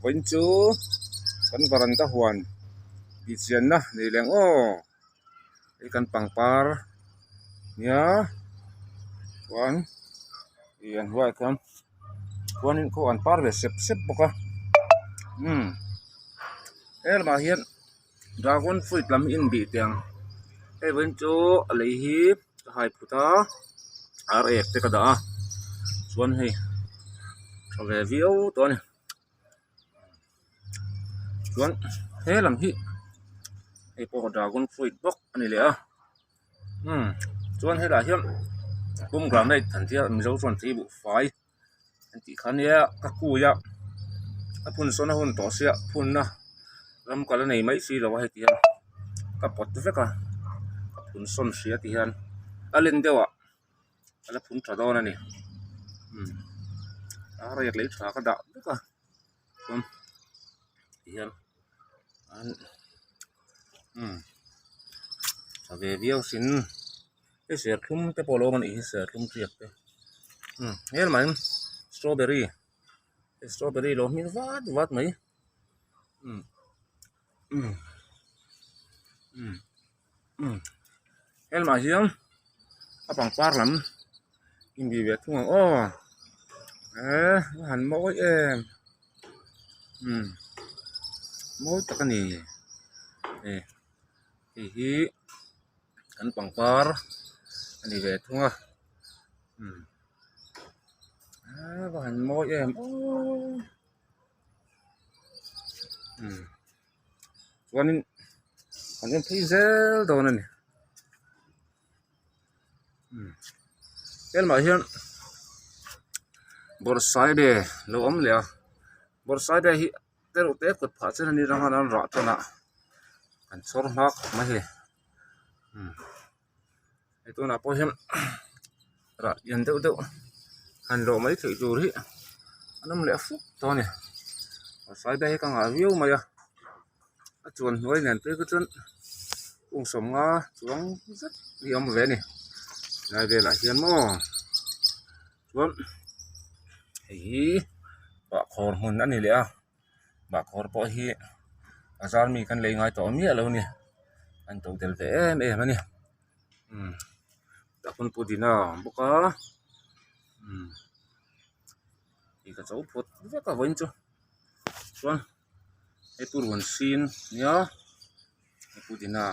Vẫn chú kan varanda huan di chian na nei leng o ei kan pangpar nia huan ian huai kan huanin ko an par ve sep sep boka elma hian dragon fruit lam in bi tiang ei wen chu lei hi hai phuta ar ek te kada chuan hei ve vio to ni chuan he lam hi ei po dragon fruit bok ani le a chuan he la hian kum gram nei than tia mi zo chuan thi bu fai an ti khan ya ka ku ya a phun son a hun to sia phun na ram kala nei mai si lo wa he ti hian ka pot veka ka phun son sia ti hian alen dewa ala phun tha don ani a rek lei tha ka da veka chuan ti hian an a ve viau sin cái sẹt thum cái polo man ý sẹt thum triệt đấy nghe mà strawberry cái strawberry lo min vắt vắt mấy nghe mà hiếm các bằng par lắm in bị vẹt thung ô hẳn mỗi em mỗi tất cả này thì kan pangpar ani ve thunga van moi em chuanin kan em thei zel don ani elma hian borsai de lo om le borsai de hi tero te kot pha chen ani rang an ra chana kan chor hak ma he itu na po hian ra yan deuh deuh han lo mai thei tur hi anam le fu to ni sai dai ka nga viu mai a chuan hnuai nen te ka chun ung som nga chuang zat ni am ve ni nai ve la hian mo chuan hei ba khor mun ani le a ba khor po hi azar mi kan lei ngai to mi alo ni an to tel ve em ani đã con pudina boka thì cái cháu phốt rất là vinh chứ xuân cái pud hoàn xin nhá pudina